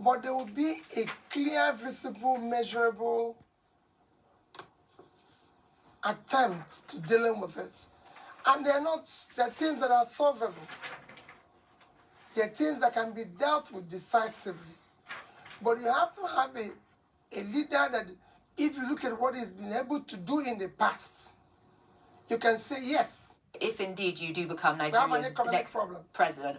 but there will be a clear, visible, measurable attempt to dealing with it. And they're things that are solvable. They're things that can be dealt with decisively. But you have to have a leader that, if you look at what he's been able to do in the past, you can say yes. If indeed you do become Nigeria's next president.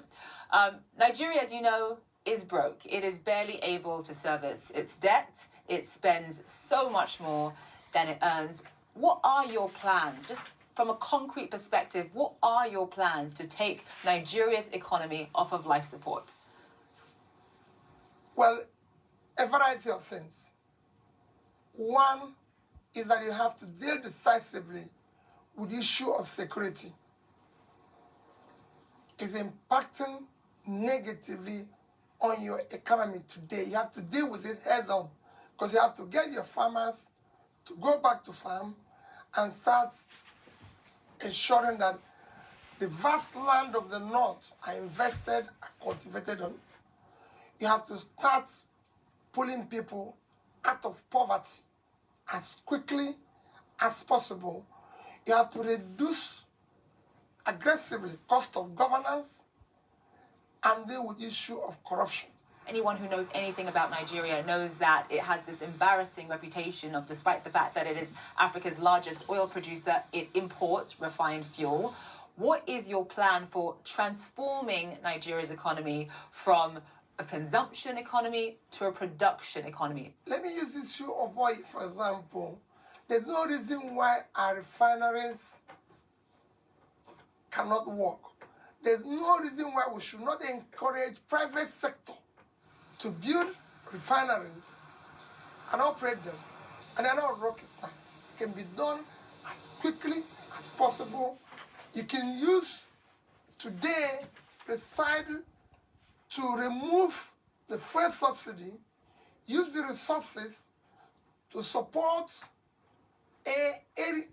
Nigeria, as you know, is broke. It is barely able to service its debt. It spends so much more than it earns. What are your plans? Just from a concrete perspective, what are your plans to take Nigeria's economy off of life support? Well, a variety of things. One is that you have to deal decisively with the issue of security. It's impacting negatively on your economy today. You have to deal with it head on, because you have to get your farmers to go back to farm and start ensuring that the vast land of the north are invested and cultivated on. You have to start pulling people out of poverty as quickly as possible. You have to reduce aggressively cost of governance and deal with the issue of corruption. Anyone who knows anything about Nigeria knows that it has this embarrassing reputation of, despite the fact that it is Africa's largest oil producer, it imports refined fuel. What is your plan for transforming Nigeria's economy from a consumption economy to a production economy? Let me use the issue of oil, for example. There's no reason why our refineries cannot work. There's no reason why we should not encourage private sector to build refineries and operate them. And they're not rocket science. It can be done as quickly as possible. You can use today decide to remove the fuel subsidy, use the resources to support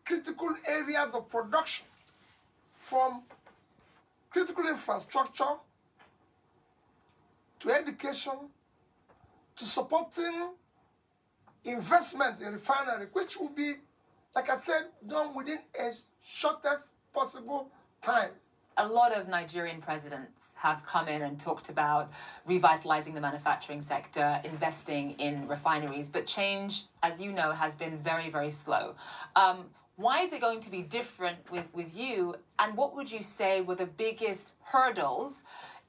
critical areas of production, from critical infrastructure to education to supporting investment in refinery, which will be, like I said, done within a shortest possible time. A lot of Nigerian presidents have come in and talked about revitalizing the manufacturing sector, investing in refineries, but change, as you know, has been very, very slow. Why is it going to be different with you? And what would you say were the biggest hurdles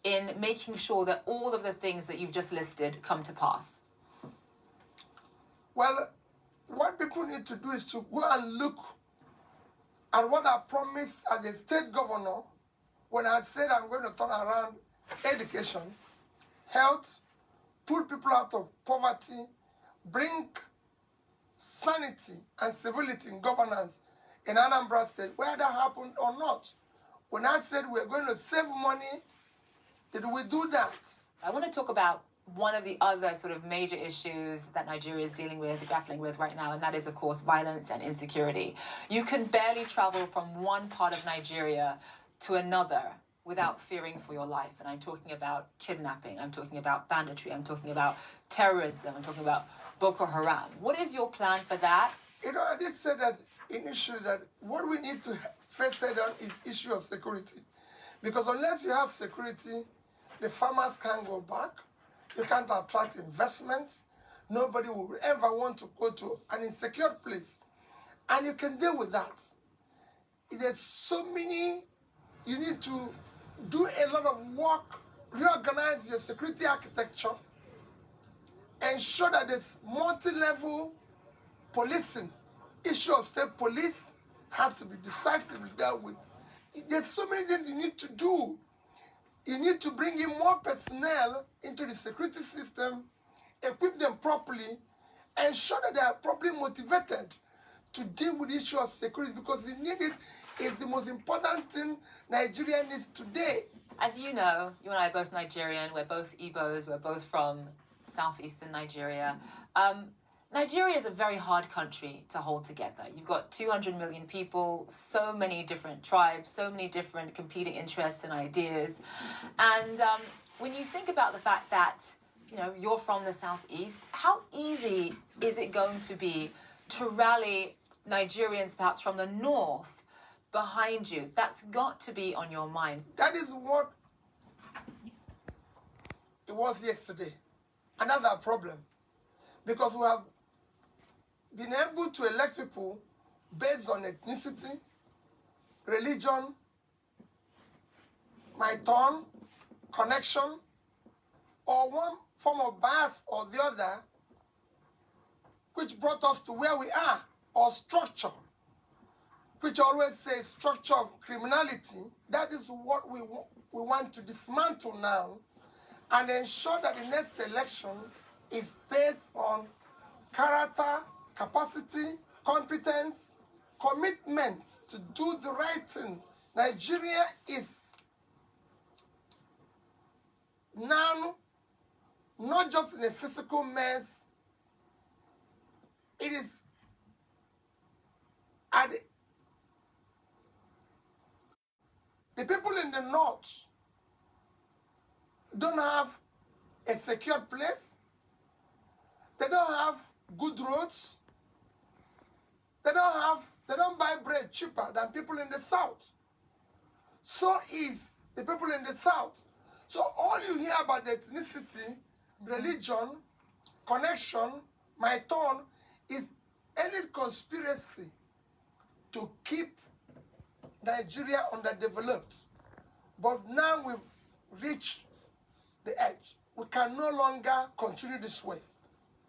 in making sure that all of the things that you've just listed come to pass? Well, what people need to do is to go and look at what I promised as a state governor when I said I'm going to turn around education, health, pull people out of poverty, bring sanity and civility in governance in Anambra State, whether that happened or not. When I said we're going to save money, did we do that? I want to talk about one of the other sort of major issues that Nigeria is grappling with right now, and that is, of course, violence and insecurity. You can barely travel from one part of Nigeria to another without fearing for your life. And I'm talking about kidnapping, I'm talking about banditry, I'm talking about terrorism, I'm talking about Boko Haram. What is your plan for that? You know, I did say that initially, that what we need to first set down is issue of security. Because unless you have security, the farmers can't go back, you can't attract investment, nobody will ever want to go to an insecure place. And you can deal with that. There's so many, you need to do a lot of work, reorganize your security architecture, ensure that there's multi-level policing. Issue of state police has to be decisively dealt with. There's so many things you need to do. You need to bring in more personnel into the security system, equip them properly, ensure that they are properly motivated to deal with the issue of security, because the need it is the most important thing Nigeria needs today. As you know, you and I are both Nigerian, we're both Igbos, we're both from southeastern Nigeria. Nigeria is a very hard country to hold together. You've got 200 million people, so many different tribes, so many different competing interests and ideas. And when you think about the fact that you're from the southeast. How easy is it going to be to rally Nigerians perhaps from the north behind you? That's got to be on your mind. That is what it was yesterday. And that's our problem. Because we have been able to elect people based on ethnicity, religion, my turn, connection, or one form of bias or the other, which brought us to where we are, or structure, which I always say structure of criminality. That is what we want to dismantle now and ensure that the next election is based on character, capacity, competence, commitment to do the right thing. Nigeria is now not just in a physical mess, it is at the people in the north don't have a secure place. They don't have good roads. They don't buy bread cheaper than people in the south. So is the people in the south. So all you hear about the ethnicity, religion, connection, my turn, is any conspiracy to keep Nigeria underdeveloped. But now we've reached the edge. We can no longer continue this way.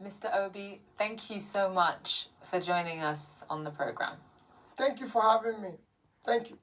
Mr. Obi, thank you so much for joining us on the program. Thank you for having me. Thank you.